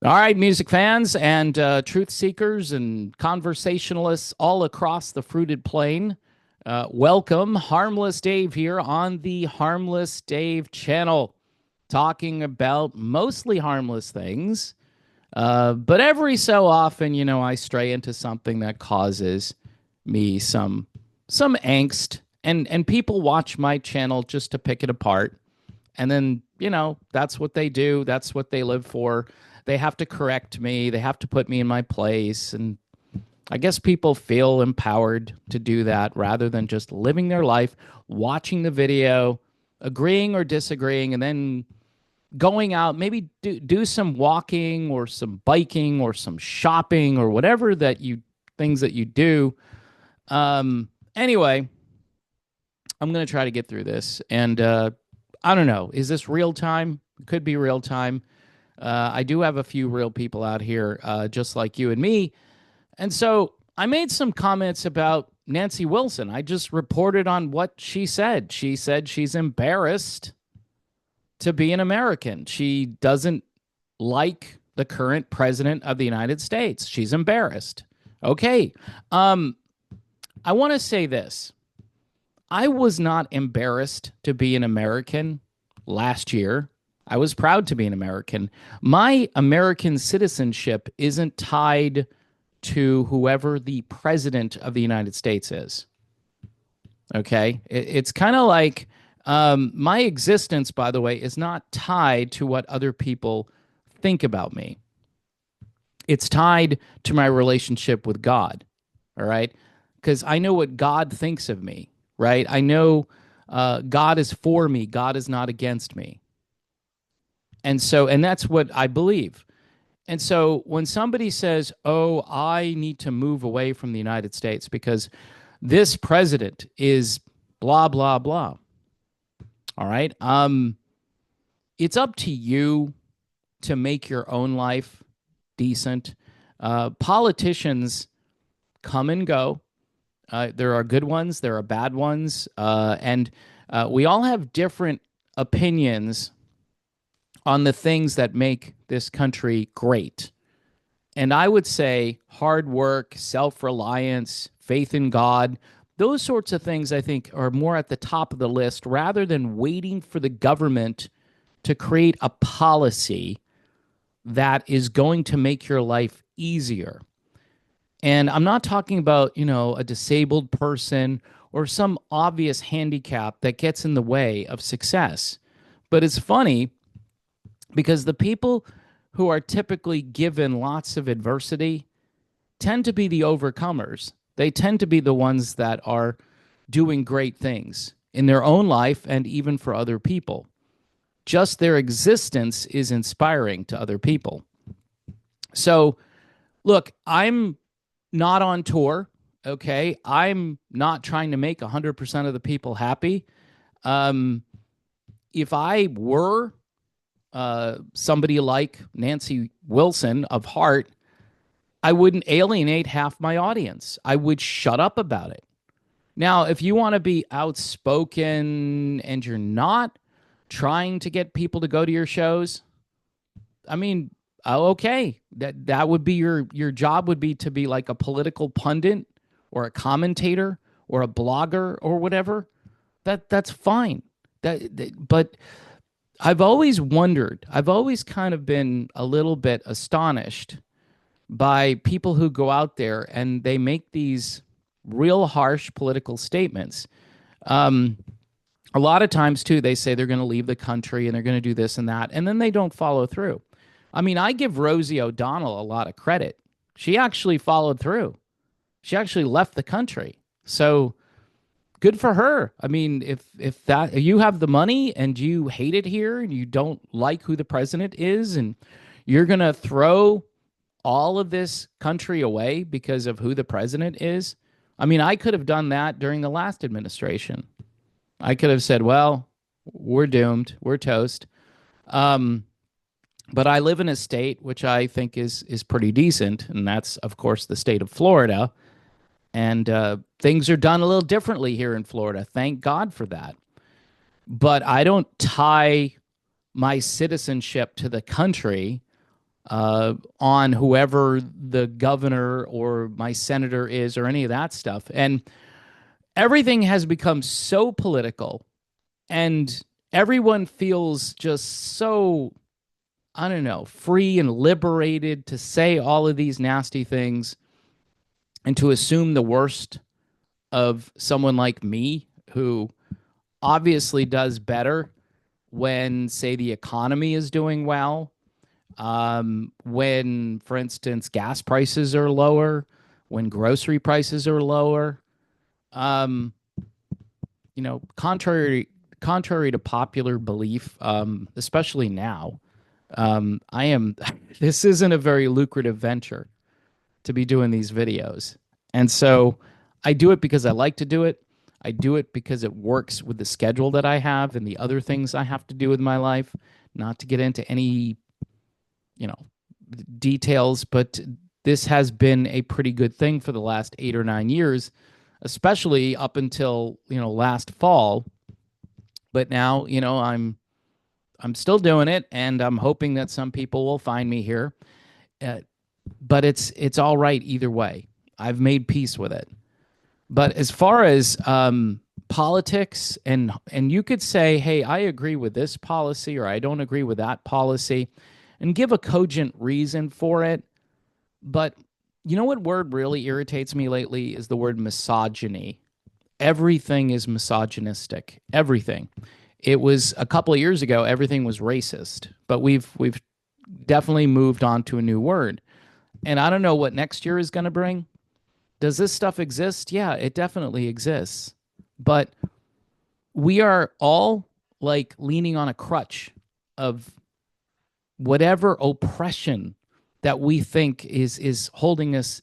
All right, music fans and truth seekers and conversationalists all across the fruited plain. Welcome. Harmless Dave here on the Harmless Dave channel, talking about mostly harmless things. But every so often, I stray into something that causes me some angst, and people watch my channel just to pick it apart. And then, that's what they do. That's what they live for. They have to correct me. They have to put me in my place. And I guess people feel empowered to do that rather than just living their life, watching the video, agreeing or disagreeing, and then going out, maybe do some walking or some biking or some shopping or whatever things that you do. Anyway, I'm going to try to get through this. And I don't know. Is this real time? It could be real time. I do have a few real people out here, just like you and me. And so I made some comments about Nancy Wilson. I just reported on what she said. She said she's embarrassed to be an American. She doesn't like the current president of the United States. She's embarrassed. Okay. I want to say this. I was not embarrassed to be an American last year. I was proud to be an American. My American citizenship isn't tied to whoever the president of the United States is. Okay? It's kind of like my existence, by the way, is not tied to what other people think about me. It's tied to my relationship with God. All right? Because I know what God thinks of me. Right? I know God is for me. God is not against me. And that's what I believe. And so when somebody says, oh, I need to move away from the United States because this president is blah, blah, blah. All right. It's up to you to make your own life decent. Politicians come and go. There are good ones, there are bad ones, and we all have different opinions on the things that make this country great. And I would say hard work, self-reliance, faith in God, those sorts of things I think are more at the top of the list rather than waiting for the government to create a policy that is going to make your life easier. And I'm not talking about, a disabled person or some obvious handicap that gets in the way of success. But it's funny because the people who are typically given lots of adversity tend to be the overcomers. They tend to be the ones that are doing great things in their own life and even for other people. Just their existence is inspiring to other people. So, look, I'm not on tour, okay? I'm not trying to make 100% of the people happy. If I were somebody like Nancy Wilson of heart, I wouldn't alienate half my audience. I would shut up about it. Now, if you want to be outspoken and you're not trying to get people to go to your shows, I mean, oh, okay, that would be your job would be to be like a political pundit or a commentator or a blogger or whatever. That's fine. But I've always wondered. I've always kind of been a little bit astonished by people who go out there and they make these real harsh political statements. A lot of times too, they say they're going to leave the country and they're going to do this and that, and then they don't follow through. I mean, I give Rosie O'Donnell a lot of credit. She actually followed through. She actually left the country. So good for her. I mean, if that you have the money and you hate it here and you don't like who the president is and you're going to throw all of this country away because of who the president is. I mean, I could have done that during the last administration. I could have said, well, we're doomed. We're toast. But I live in a state which I think is pretty decent, and that's, of course, the state of Florida. And things are done a little differently here in Florida. Thank God for that. But I don't tie my citizenship to the country on whoever the governor or my senator is or any of that stuff. And everything has become so political, and everyone feels just so, I don't know, free and liberated to say all of these nasty things and to assume the worst of someone like me who obviously does better when, say, the economy is doing well, when, for instance, gas prices are lower, when grocery prices are lower. Um, contrary to popular belief, especially now, I am. This isn't a very lucrative venture to be doing these videos, and so I do it because I like to do it. I do it because it works with the schedule that I have and the other things I have to do with my life. Not to get into any, you know, details, but this has been a pretty good thing for the last 8 or 9 years, especially up until, last fall. But now, I'm still doing it, and I'm hoping that some people will find me here. Uh, but it's all right either way. I've made peace with it. But as far as politics, and you could say, hey, I agree with this policy or I don't agree with that policy, and give a cogent reason for it. But you know what word really irritates me lately is the word misogyny. Everything is misogynistic. Everything. It was a couple of years ago, everything was racist, but we've definitely moved on to a new word. And I don't know what next year is going to bring. Does this stuff exist? Yeah, it definitely exists. But we are all like leaning on a crutch of whatever oppression that we think is holding us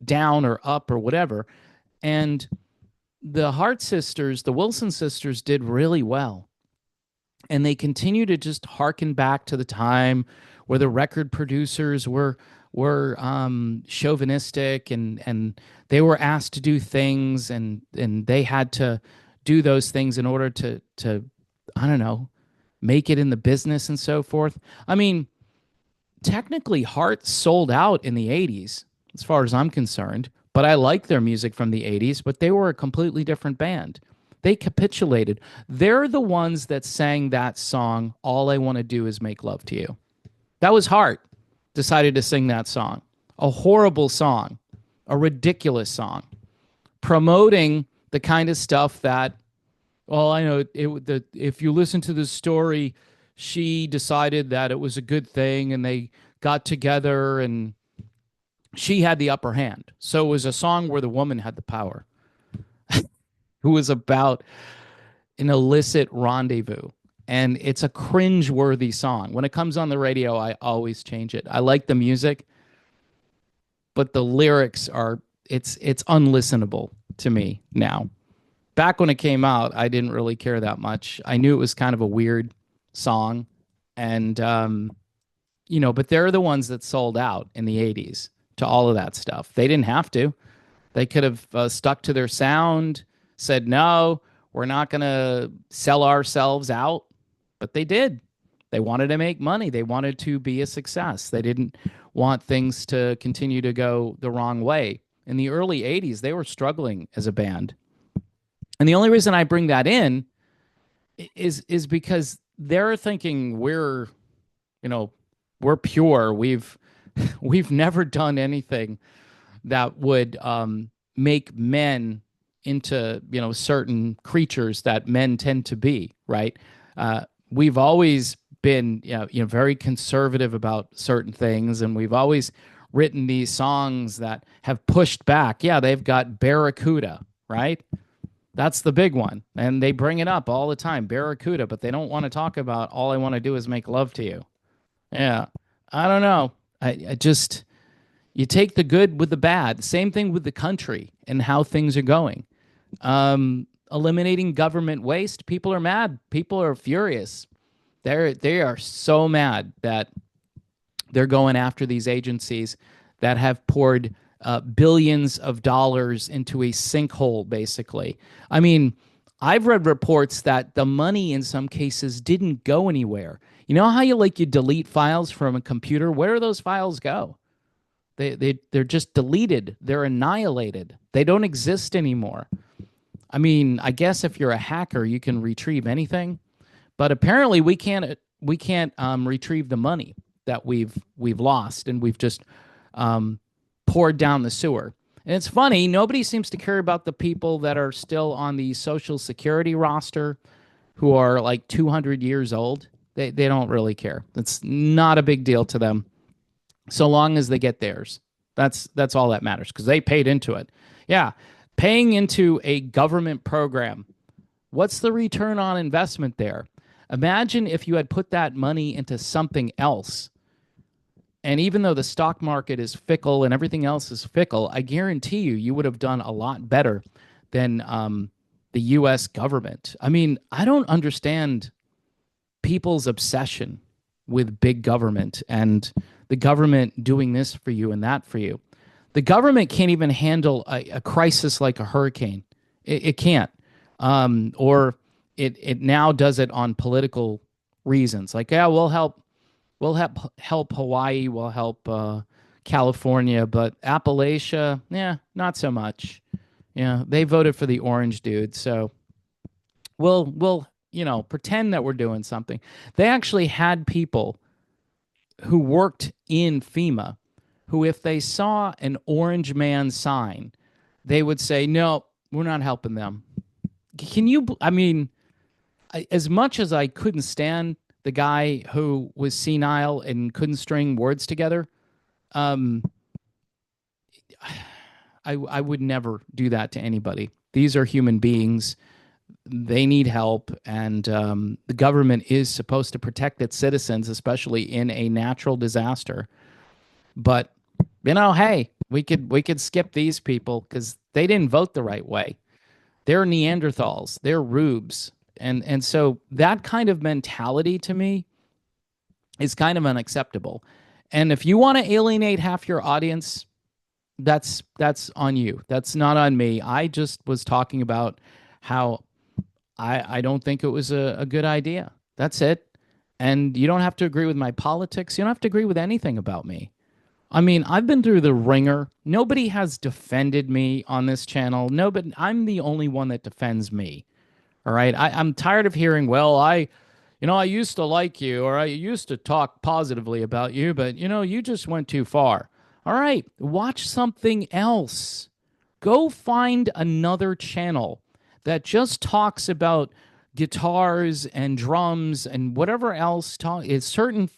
down or up or whatever. And the Hart sisters, the Wilson sisters, did really well. And they continue to just harken back to the time where the record producers were chauvinistic, and they were asked to do things, and they had to do those things in order to I don't know, make it in the business and so forth. I mean, technically Heart sold out in the 80s as far as I'm concerned, but I like their music from the 80s, but they were a completely different band. They capitulated. They're the ones that sang that song, All I Want to Do Is Make Love to You. That was Heart decided to sing that song. A horrible song, a ridiculous song, promoting the kind of stuff that, well, I know if you listen to the story, she decided that it was a good thing and they got together and she had the upper hand. So it was a song where the woman had the power, who was about an illicit rendezvous. And it's a cringe-worthy song. When it comes on the radio, I always change it. I like the music, but the lyrics are it's unlistenable to me now. Back when it came out, I didn't really care that much. I knew it was kind of a weird song, and but they're the ones that sold out in the '80s to all of that stuff. They didn't have to. They could have stuck to their sound, said no, we're not going to sell ourselves out, but they did. They wanted to make money. They wanted to be a success. They didn't want things to continue to go the wrong way. In the early '80s, they were struggling as a band. And the only reason I bring that in is because they're thinking we're pure. We've never done anything that would make men into certain creatures that men tend to be, right? We've always been very conservative about certain things, and we've always written these songs that have pushed back. Yeah, they've got Barracuda, right? That's the big one, and they bring it up all the time, Barracuda, but they don't want to talk about All I Want to Do Is Make Love to You. Yeah, I don't know. I just, you take the good with the bad. Same thing with the country and how things are going. Eliminating government waste. People are mad. People are furious. They are so mad that they're going after these agencies that have poured billions of dollars into a sinkhole, basically. I mean, I've read reports that the money in some cases didn't go anywhere. You know how you delete files from a computer? Where do those files go? They're just deleted. They're annihilated. They don't exist anymore. I mean, I guess if you're a hacker, you can retrieve anything, but apparently we can't retrieve the money that we've lost and we've just um, poured down the sewer. And it's funny, nobody seems to care about the people that are still on the Social Security roster who are like 200 years old. They don't really care. It's not a big deal to them so long as they get theirs. That's all that matters because they paid into it. Yeah, paying into a government program. What's the return on investment there? Imagine if you had put that money into something else. And even though the stock market is fickle and everything else is fickle, I guarantee you would have done a lot better than the U.S. government. I mean, I don't understand people's obsession with big government and the government doing this for you and that for you. The government can't even handle a crisis like a hurricane. It can't. Or it now does it on political reasons. Like, yeah, we'll help Hawaii, we'll help California, but Appalachia, yeah, not so much. Yeah, they voted for the orange dude, so we'll pretend that we're doing something. They actually had people who worked in FEMA who, if they saw an orange man sign, they would say, "No, we're not helping them." Can you? I mean, as much as I couldn't stand the guy who was senile and couldn't string words together, um, I would never do that to anybody. These are human beings. They need help, and the government is supposed to protect its citizens, especially in a natural disaster. But hey, we could skip these people because they didn't vote the right way. They're Neanderthals. They're rubes. And so that kind of mentality to me is kind of unacceptable. And if you want to alienate half your audience, that's on you. That's not on me. I just was talking about how I don't think it was a good idea. That's it. And you don't have to agree with my politics. You don't have to agree with anything about me. I mean, I've been through the ringer. Nobody has defended me on this channel. Nobody, I'm the only one that defends me. All right. I'm tired of hearing, well, I used to like you or I used to talk positively about you, but, you just went too far. All right. Watch something else. Go find another channel that just talks about guitars and drums and whatever else is certain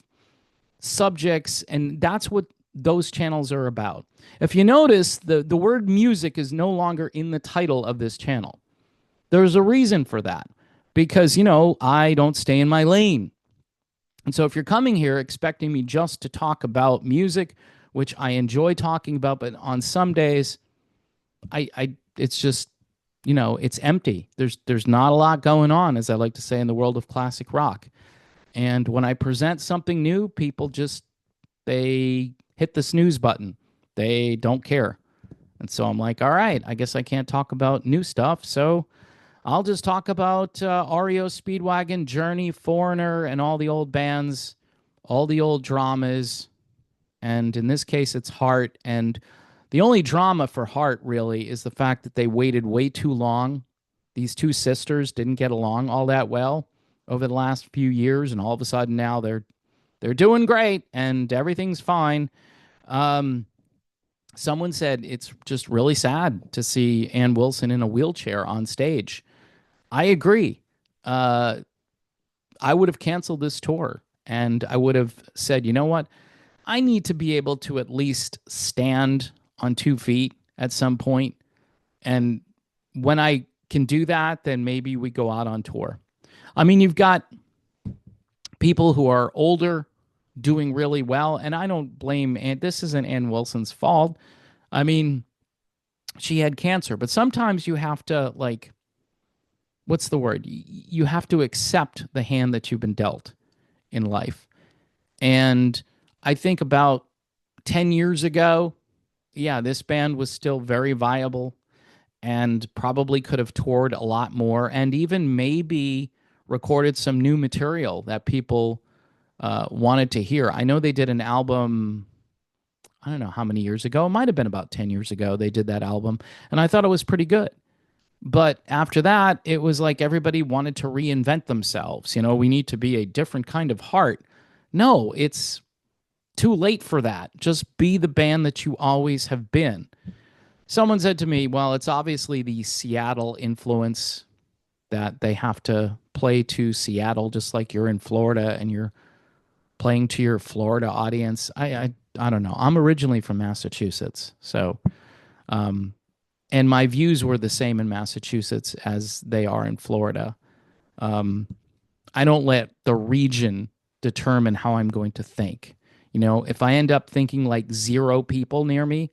subjects, and that's what those channels are about. If you notice, the word music is no longer in the title of this channel. There's a reason for that because, I don't stay in my lane. And so if you're coming here expecting me just to talk about music, which I enjoy talking about, but on some days, it's just, it's empty. There's not a lot going on, as I like to say, in the world of classic rock. And when I present something new, people just, they hit the snooze button. They don't care. And so I'm like, all right, I guess I can't talk about new stuff. So I'll just talk about REO Speedwagon, Journey, Foreigner, and all the old bands, all the old dramas. And in this case, it's Heart. And the only drama for Heart, really, is the fact that they waited way too long. These two sisters didn't get along all that well over the last few years, and all of a sudden now they're doing great and everything's fine. Someone said it's just really sad to see Ann Wilson in a wheelchair on stage. I agree. I would have canceled this tour and I would have said, you know what? I need to be able to at least stand on 2 feet at some point. And when I can do that, then maybe we go out on tour. I mean, you've got people who are older doing really well, and I don't blame Ann. This isn't Ann Wilson's fault. I mean, she had cancer, but sometimes you have to, like, what's the word? You have to accept the hand that you've been dealt in life. And I think about 10 years ago, yeah, this band was still very viable. and probably could have toured a lot more and even maybe recorded some new material that people wanted to hear. I know they did an album, I don't know how many years ago. It might have been about 10 years ago they did that album, and I thought it was pretty good. But after that, it was like everybody wanted to reinvent themselves. We need to be a different kind of heart. No, it's too late for that. Just be the band that you always have been. Someone said to me, well, it's obviously the Seattle influence that they have to play to Seattle, just like you're in Florida and you're playing to your Florida audience. I don't know. I'm originally from Massachusetts, so and my views were the same in Massachusetts as they are in Florida. Um, I don't let the region determine how I'm going to think. If I end up thinking like zero people near me,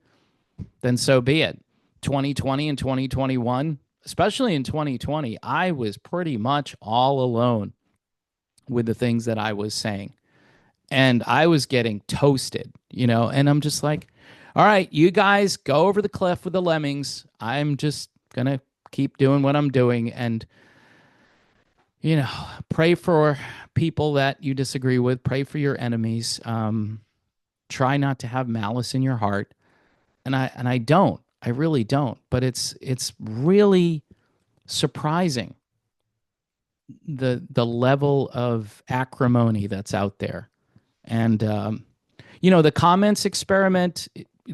then so be it. 2020 and 2021, especially in 2020, I was pretty much all alone with the things that I was saying. And I was getting toasted, and I'm just like, all right, you guys go over the cliff with the lemmings. I'm just going to keep doing what I'm doing and, pray for people that you disagree with, pray for your enemies. Try not to have malice in your heart. And I don't. I really don't. But it's really surprising the level of acrimony that's out there. And the comments experiment,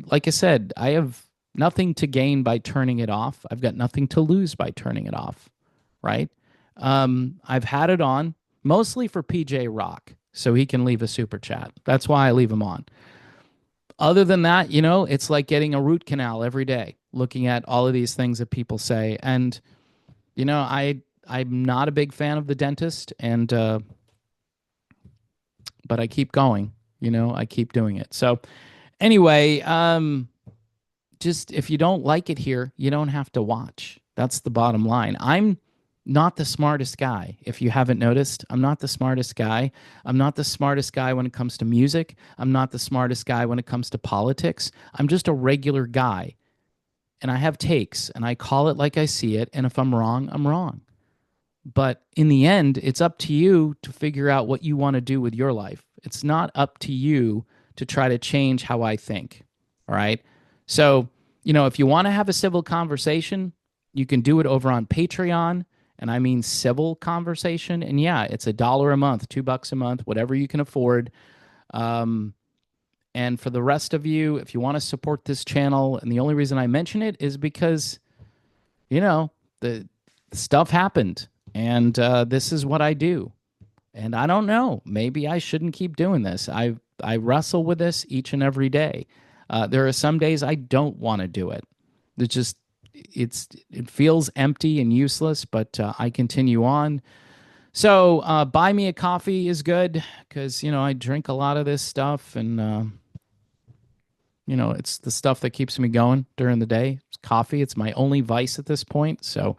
like I said, I have nothing to gain by turning it off. I've got nothing to lose by turning it off, right? I've had it on mostly for PJ Rock so he can leave a super chat. That's why I leave him on. Other than that, it's like getting a root canal every day, looking at all of these things that people say. And, I'm not a big fan of the dentist, and but I keep going, I keep doing it. So anyway, just if you don't like it here, you don't have to watch. That's the bottom line. I'm not the smartest guy. If you haven't noticed, I'm not the smartest guy. I'm not the smartest guy when it comes to music. I'm not the smartest guy when it comes to politics. I'm just a regular guy. And I have takes, and I call it like I see it. And if I'm wrong, I'm wrong. But in the end, it's up to you to figure out what you want to do with your life. It's not up to you to try to change how I think. All right. So, if you want to have a civil conversation, you can do it over on Patreon. And I mean civil conversation. And yeah, it's $1 a month, $2 a month, whatever you can afford. And for the rest of you, if you want to support this channel, and the only reason I mention it is because, the stuff happened. And this is what I do. And I don't know. Maybe I shouldn't keep doing this. I wrestle with this each and every day. There are some days I don't want to do it. It feels empty and useless, but I continue on. So buy me a coffee is good because I drink a lot of this stuff, and it's the stuff that keeps me going during the day. It's coffee. It's my only vice at this point. So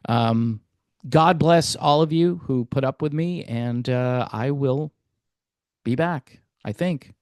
God bless all of you who put up with me, and I will be back, I think.